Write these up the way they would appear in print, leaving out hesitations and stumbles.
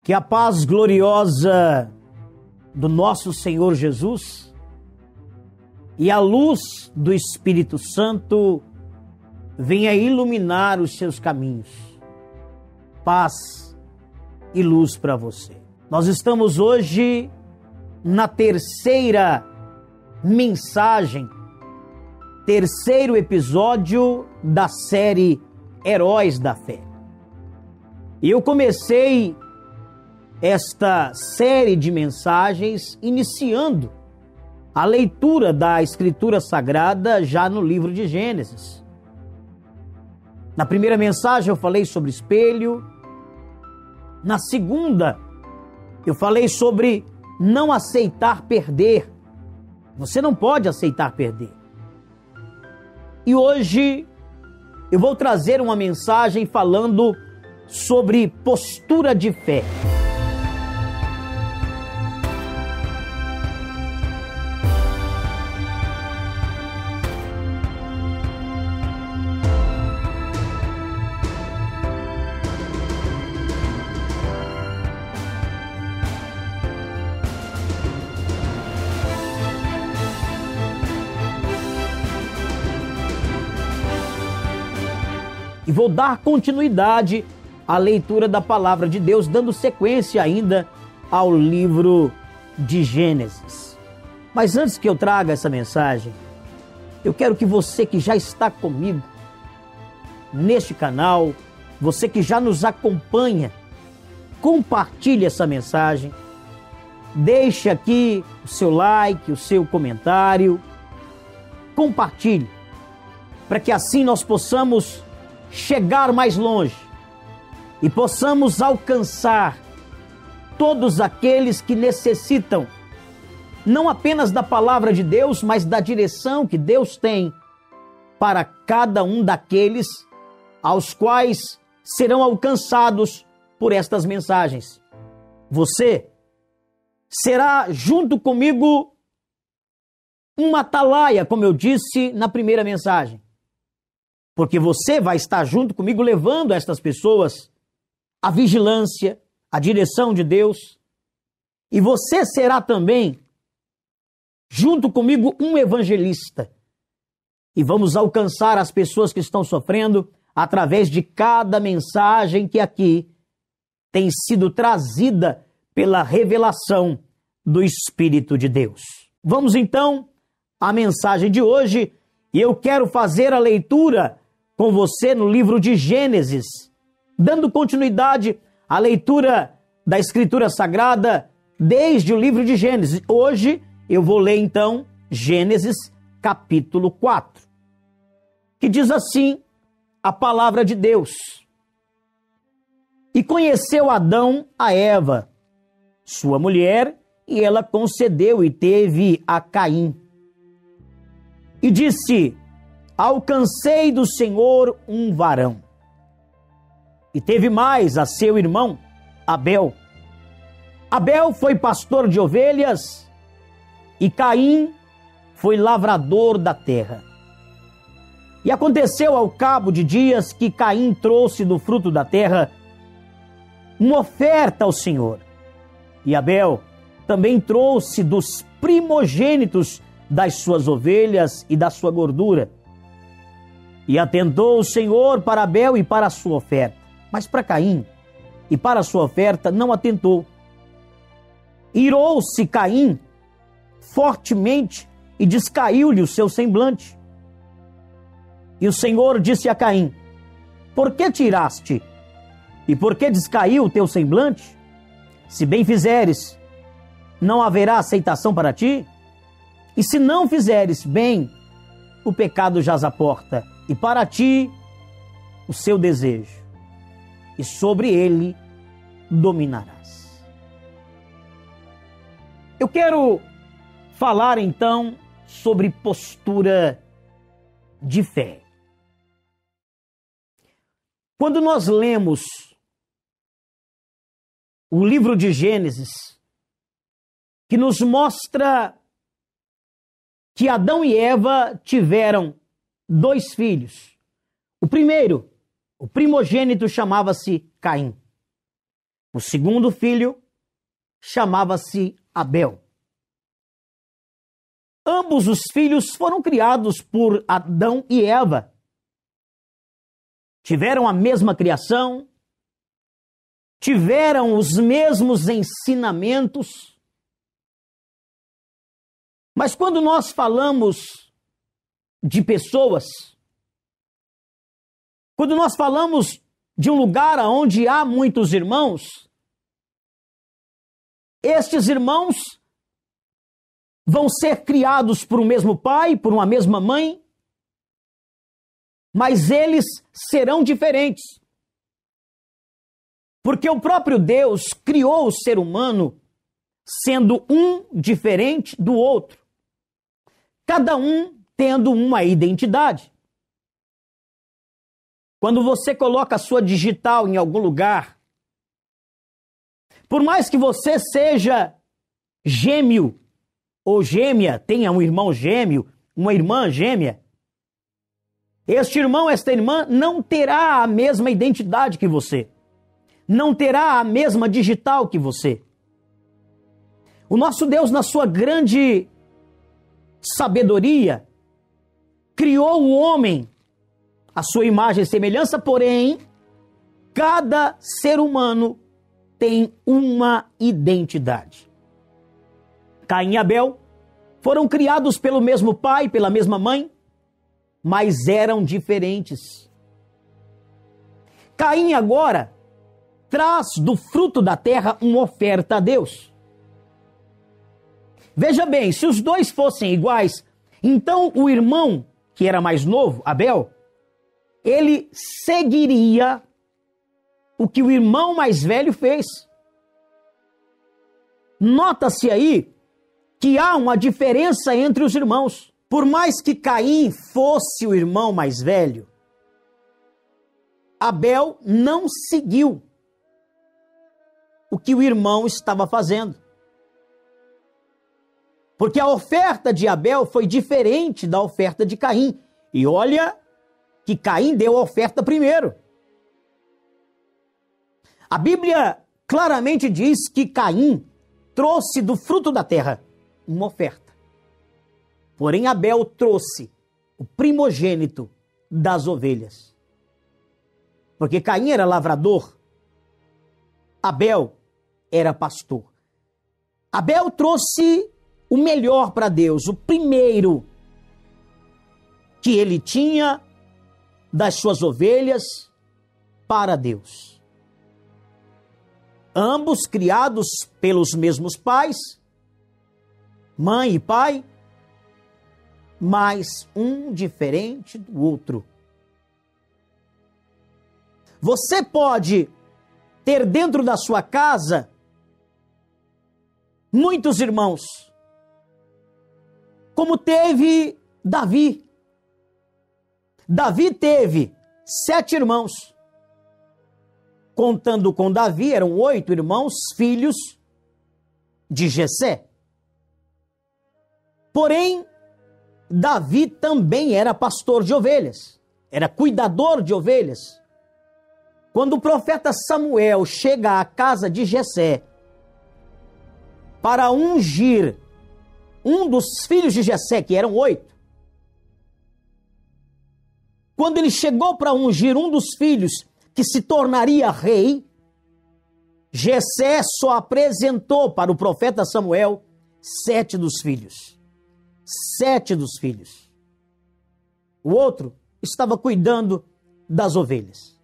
Que a paz gloriosa do nosso Senhor Jesus e a luz do Espírito Santo venha iluminar os seus caminhos. Paz e luz para você. Nós estamos hoje na terceira mensagem, terceiro episódio da série Heróis da Fé. E eu comecei esta série de mensagens iniciando a leitura da Escritura Sagrada já no livro de Gênesis. Na primeira mensagem eu falei sobre espelho. Na segunda eu falei sobre não aceitar perder. Você não pode aceitar perder. E hoje eu vou trazer uma mensagem falando sobre postura de fé. E vou dar continuidade à leitura da palavra de Deus, dando sequência ainda ao livro de Gênesis. Mas antes que eu traga essa mensagem, eu quero que você que já está comigo neste canal, você que já nos acompanha, compartilhe essa mensagem, deixe aqui o seu like, o seu comentário, compartilhe, para que assim nós possamos chegar mais longe e possamos alcançar todos aqueles que necessitam não apenas da palavra de Deus, mas da direção que Deus tem para cada um daqueles aos quais serão alcançados por estas mensagens. Você será junto comigo uma atalaia, como eu disse na primeira mensagem. Porque você vai estar junto comigo levando a estas pessoas a vigilância, a direção de Deus. E você será também, junto comigo, um evangelista. E vamos alcançar as pessoas que estão sofrendo através de cada mensagem que aqui tem sido trazida pela revelação do Espírito de Deus. Vamos então à mensagem de hoje. E eu quero fazer a leitura com você no livro de Gênesis, dando continuidade à leitura da Escritura Sagrada desde o livro de Gênesis. Hoje eu vou ler então Gênesis capítulo 4, que diz assim a palavra de Deus. E conheceu Adão a Eva, sua mulher, e ela concedeu e teve a Caim. E disse: alcancei do Senhor um varão. E teve mais a seu irmão, Abel. Abel foi pastor de ovelhas e Caim foi lavrador da terra. E aconteceu ao cabo de dias que Caim trouxe do fruto da terra uma oferta ao Senhor. E Abel também trouxe dos primogênitos das suas ovelhas e da sua gordura. E atentou o Senhor para Abel e para a sua oferta, mas para Caim e para a sua oferta não atentou. Irou-se Caim fortemente e descaiu-lhe o seu semblante. E o Senhor disse a Caim: por que te iraste? E por que descaiu o teu semblante? Se bem fizeres, não haverá aceitação para ti? E se não fizeres bem, o pecado jaz à porta, e para ti o seu desejo, e sobre ele dominarás. Eu quero falar então sobre postura de fé. Quando nós lemos o livro de Gênesis, que nos mostra que Adão e Eva tiveram 2 filhos. O primeiro, o primogênito, chamava-se Caim. O segundo filho chamava-se Abel. Ambos os filhos foram criados por Adão e Eva. Tiveram a mesma criação, tiveram os mesmos ensinamentos. Mas quando nós falamos de pessoas, quando nós falamos de um lugar onde há muitos irmãos, estes irmãos vão ser criados por um mesmo pai, por uma mesma mãe, mas eles serão diferentes. Porque o próprio Deus criou o ser humano sendo um diferente do outro, cada um tendo uma identidade. Quando você coloca a sua digital em algum lugar, por mais que você seja gêmeo ou gêmea, tenha um irmão gêmeo, uma irmã gêmea, este irmão, esta irmã não terá a mesma identidade que você, não terá a mesma digital que você. O nosso Deus, na sua grande sabedoria, criou o homem à sua imagem e semelhança, porém, cada ser humano tem uma identidade. Caim e Abel foram criados pelo mesmo pai, pela mesma mãe, mas eram diferentes. Caim agora traz do fruto da terra uma oferta a Deus. Veja bem, se os dois fossem iguais, então o irmão, que era mais novo, Abel, ele seguiria o que o irmão mais velho fez. Nota-se aí que há uma diferença entre os irmãos. Por mais que Caim fosse o irmão mais velho, Abel não seguiu o que o irmão estava fazendo. Porque a oferta de Abel foi diferente da oferta de Caim. E olha que Caim deu a oferta primeiro. A Bíblia claramente diz que Caim trouxe do fruto da terra uma oferta. Porém, Abel trouxe o primogênito das ovelhas. Porque Caim era lavrador, Abel era pastor. Abel trouxe o melhor para Deus, o primeiro que ele tinha das suas ovelhas para Deus. Ambos criados pelos mesmos pais, mãe e pai, mas um diferente do outro. Você pode ter dentro da sua casa muitos irmãos, como teve Davi. Davi teve 7 irmãos. Contando com Davi, eram 8 irmãos, filhos de Jessé. Porém, Davi também era pastor de ovelhas, era cuidador de ovelhas. Quando o profeta Samuel chega à casa de Jessé para ungir um dos filhos de Jessé, que eram 8, quando ele chegou para ungir um dos filhos que se tornaria rei, Jessé só apresentou para o profeta Samuel 7 dos filhos. 7 dos filhos. O outro estava cuidando das ovelhas.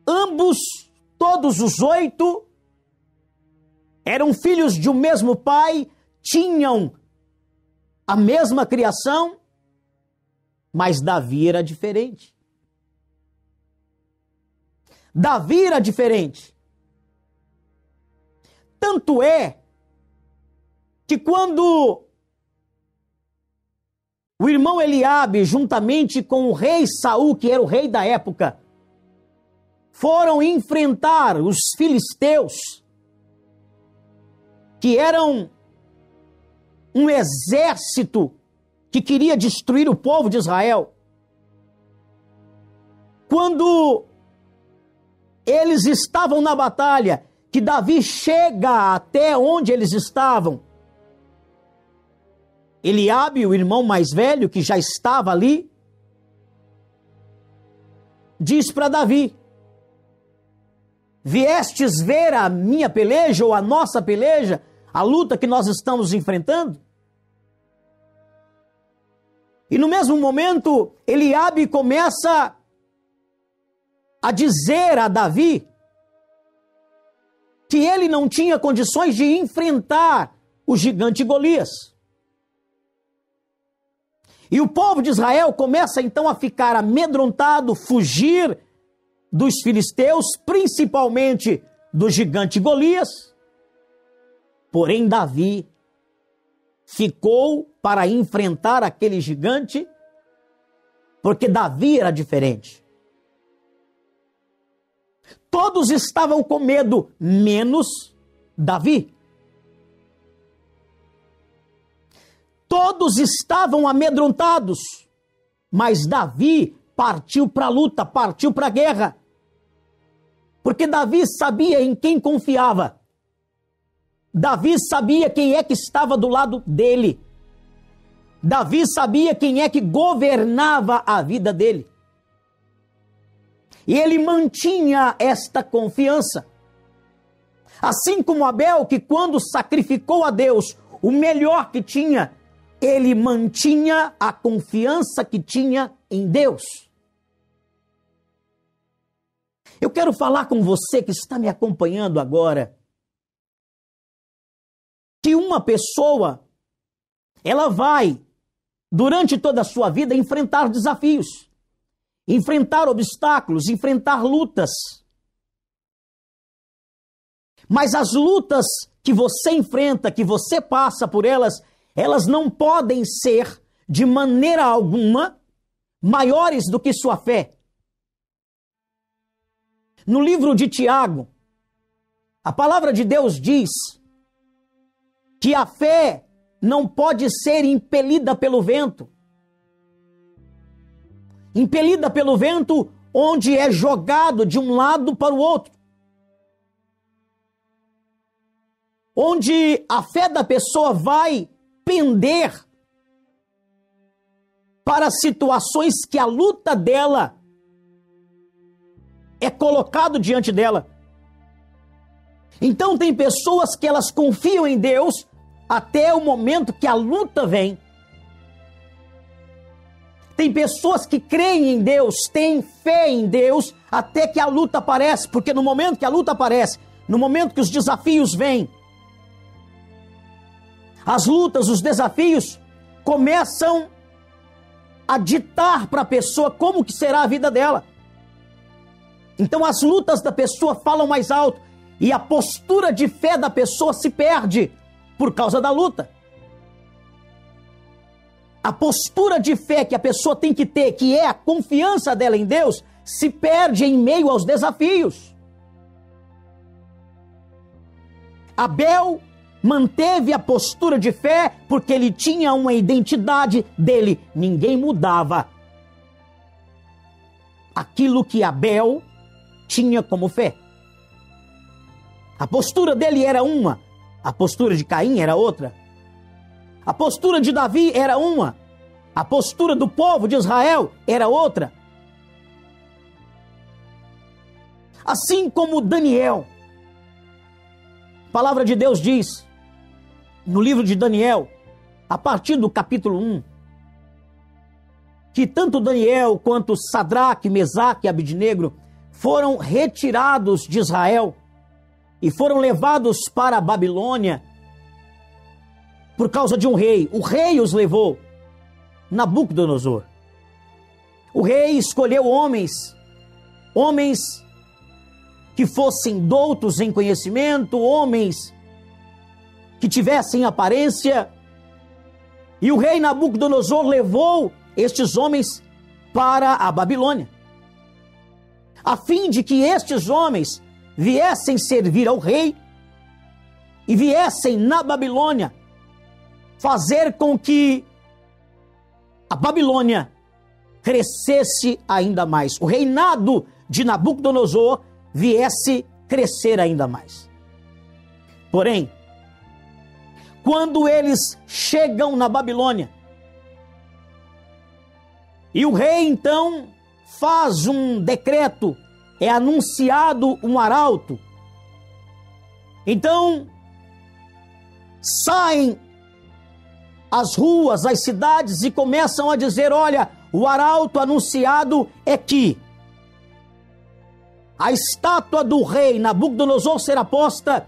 Ambos, todos os 8, eram filhos de um mesmo pai, tinham a mesma criação, mas Davi era diferente. Davi era diferente. Tanto é que quando o irmão Eliabe, juntamente com o rei Saul, que era o rei da época, foram enfrentar os filisteus, que eram um exército que queria destruir o povo de Israel. Quando eles estavam na batalha, que Davi chega até onde eles estavam, Eliabe, o irmão mais velho, que já estava ali, diz para Davi: viestes ver a minha peleja ou a nossa peleja, a luta que nós estamos enfrentando? E no mesmo momento, Eliabe começa a dizer a Davi que ele não tinha condições de enfrentar o gigante Golias. E o povo de Israel começa então a ficar amedrontado, fugir dos filisteus, principalmente do gigante Golias. Porém, Davi ficou para enfrentar aquele gigante, porque Davi era diferente. Todos estavam com medo, menos Davi. Todos estavam amedrontados, mas Davi partiu para a luta, partiu para a guerra. Porque Davi sabia em quem confiava. Davi sabia quem é que estava do lado dele. Davi sabia quem é que governava a vida dele. E ele mantinha esta confiança. Assim como Abel, que quando sacrificou a Deus o melhor que tinha, ele mantinha a confiança que tinha em Deus. Eu quero falar com você que está me acompanhando agora, que uma pessoa, ela vai, durante toda a sua vida, enfrentar desafios, enfrentar obstáculos, enfrentar lutas. Mas as lutas que você enfrenta, que você passa por elas, elas não podem ser, de maneira alguma, maiores do que sua fé. No livro de Tiago, a palavra de Deus diz que a fé não pode ser impelida pelo vento. Impelida pelo vento, onde é jogado de um lado para o outro. Onde a fé da pessoa vai pender para situações que a luta dela é colocado diante dela. Então tem pessoas que elas confiam em Deus até o momento que a luta vem. Tem pessoas que creem em Deus, têm fé em Deus, até que a luta aparece, porque no momento que a luta aparece, no momento que os desafios vêm, as lutas, os desafios começam a ditar para a pessoa como que será a vida dela. Então as lutas da pessoa falam mais alto e a postura de fé da pessoa se perde por causa da luta. A postura de fé que a pessoa tem que ter, que é a confiança dela em Deus, se perde em meio aos desafios. Abel manteve a postura de fé porque ele tinha uma identidade dele. Ninguém mudava aquilo que Abel tinha como fé. A postura dele era uma, a postura de Caim era outra. A postura de Davi era uma, a postura do povo de Israel era outra. Assim como Daniel, a palavra de Deus diz, no livro de Daniel, a partir do capítulo 1, que tanto Daniel quanto Sadraque, Mesaque e Abidnego foram retirados de Israel e foram levados para a Babilônia por causa de um rei. O rei os levou, Nabucodonosor. O rei escolheu homens que fossem doutos em conhecimento, homens que tivessem aparência, e o rei Nabucodonosor levou estes homens para a Babilônia, a fim de que estes homens viessem servir ao rei e viessem na Babilônia fazer com que a Babilônia crescesse ainda mais. O reinado de Nabucodonosor viesse crescer ainda mais. Porém, quando eles chegam na Babilônia, e o rei então faz um decreto, é anunciado um arauto, então saem às ruas, às cidades e começam a dizer: olha, o arauto anunciado é que a estátua do rei Nabucodonosor será posta,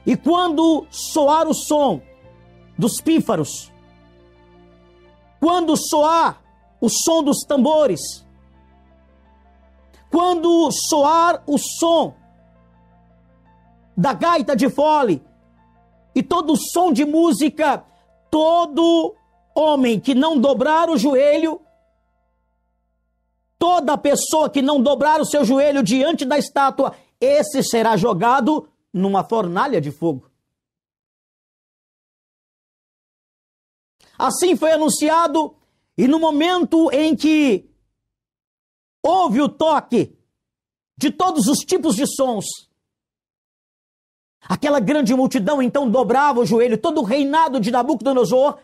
e quando soar o som dos pífaros, quando soar o som dos tambores, quando soar o som da gaita de fole e todo o som de música, todo homem que não dobrar o joelho, toda pessoa que não dobrar o seu joelho diante da estátua, esse será jogado numa fornalha de fogo. Assim foi anunciado, e no momento em que houve o toque de todos os tipos de sons, aquela grande multidão então dobrava o joelho, todo o reinado de Nabucodonosor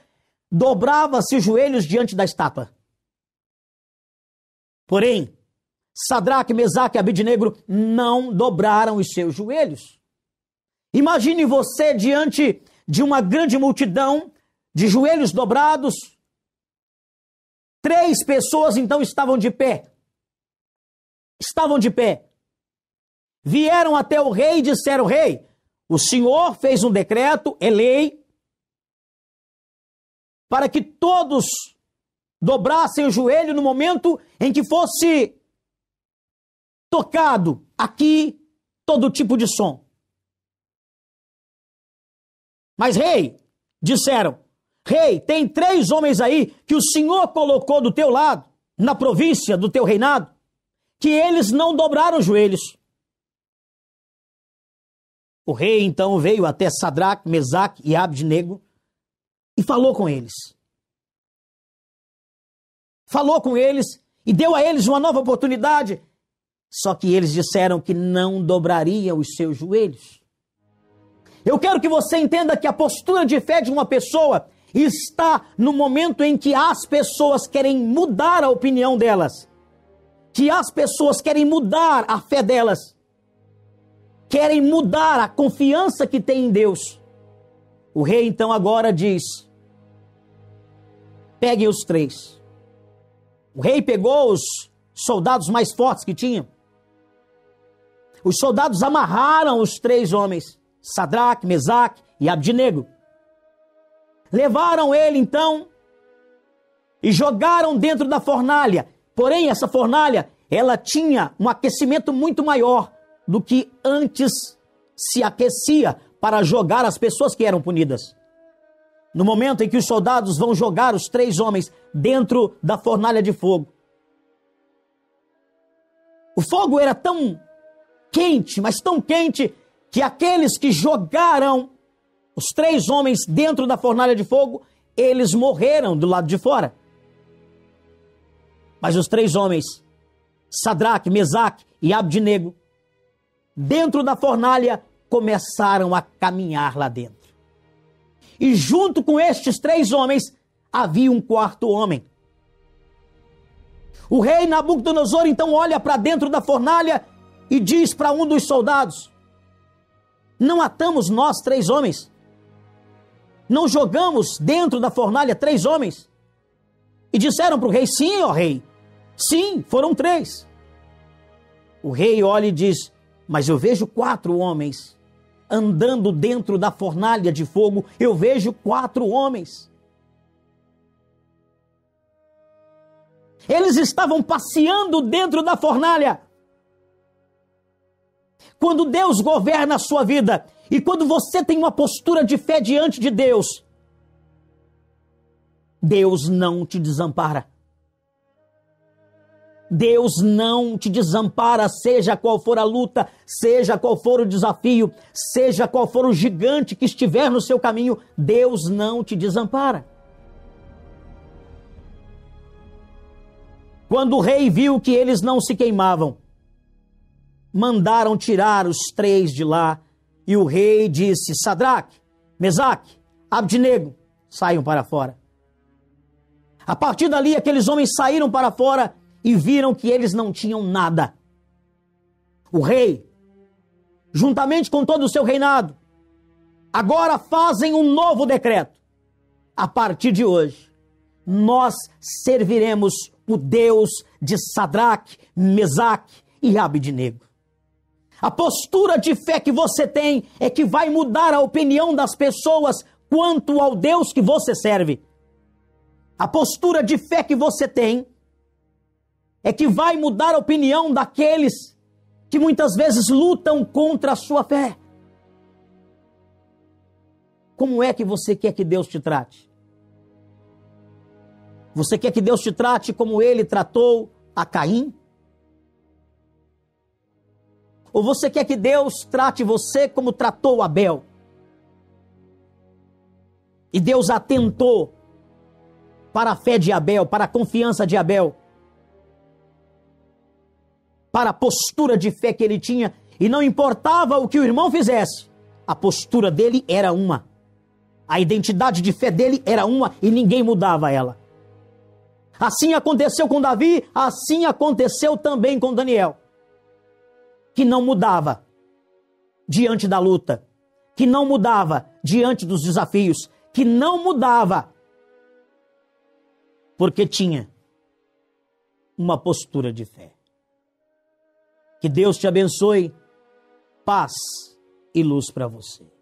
dobrava-se os joelhos diante da estátua. Porém, Sadraque, Mesaque e Abidnego não dobraram os seus joelhos. Imagine você diante de uma grande multidão de joelhos dobrados. 3 pessoas então estavam de pé. Estavam de pé. Vieram até o rei e disseram: rei, o senhor fez um decreto, é lei, para que todos dobrassem o joelho no momento em que fosse tocado aqui todo tipo de som. Mas rei, disseram, rei, tem 3 homens aí que o senhor colocou do teu lado, na província do teu reinado, que eles não dobraram os joelhos. O rei então veio até Sadraque, Mesaque e Abidnego e falou com eles. Falou com eles e deu a eles uma nova oportunidade. Só que eles disseram que não dobrariam os seus joelhos. Eu quero que você entenda que a postura de fé de uma pessoa está no momento em que as pessoas querem mudar a opinião delas, que as pessoas querem mudar a fé delas, querem mudar a confiança que tem em Deus. O rei então agora diz: peguem os 3. O rei pegou os soldados mais fortes que tinham. Os soldados amarraram os 3 homens, Sadraque, Mesaque e Abidnego. Levaram ele então e jogaram dentro da fornalha. Porém, essa fornalha, ela tinha um aquecimento muito maior do que antes se aquecia para jogar as pessoas que eram punidas. No momento em que os soldados vão jogar os 3 homens dentro da fornalha de fogo, o fogo era tão quente, mas tão quente, que aqueles que jogaram os 3 homens dentro da fornalha de fogo, eles morreram do lado de fora. Mas os 3 homens, Sadraque, Mesaque e Abidnego, dentro da fornalha, começaram a caminhar lá dentro. E junto com estes 3 homens, havia um 4º homem. O rei Nabucodonosor então olha para dentro da fornalha e diz para um dos soldados: não atamos nós 3 homens? Não jogamos dentro da fornalha 3 homens? E disseram para o rei: sim, ó rei, sim, foram 3. O rei olha e diz: mas eu vejo 4 homens andando dentro da fornalha de fogo. Eu vejo 4 homens. Eles estavam passeando dentro da fornalha. Quando Deus governa a sua vida e quando você tem uma postura de fé diante de Deus, Deus não te desampara. Deus não te desampara, seja qual for a luta, seja qual for o desafio, seja qual for o gigante que estiver no seu caminho, Deus não te desampara. Quando o rei viu que eles não se queimavam, mandaram tirar os três de lá, e o rei disse: Sadraque, Mesaque, Abdenego, saiam para fora. A partir dali, aqueles homens saíram para fora e viram que eles não tinham nada. O rei, juntamente com todo o seu reinado, agora fazem um novo decreto. A partir de hoje, nós serviremos o Deus de Sadraque, Mesaque e Abdenego. A postura de fé que você tem é que vai mudar a opinião das pessoas quanto ao Deus que você serve. A postura de fé que você tem é que vai mudar a opinião daqueles que muitas vezes lutam contra a sua fé. Como é que você quer que Deus te trate? Você quer que Deus te trate como ele tratou a Caim? Ou você quer que Deus trate você como tratou Abel? E Deus atentou para a fé de Abel, para a confiança de Abel, para a postura de fé que ele tinha, e não importava o que o irmão fizesse, a postura dele era uma, a identidade de fé dele era uma e ninguém mudava ela. Assim aconteceu com Davi, assim aconteceu também com Daniel, que não mudava diante da luta, que não mudava diante dos desafios, que não mudava porque tinha uma postura de fé. Que Deus te abençoe, paz e luz para você.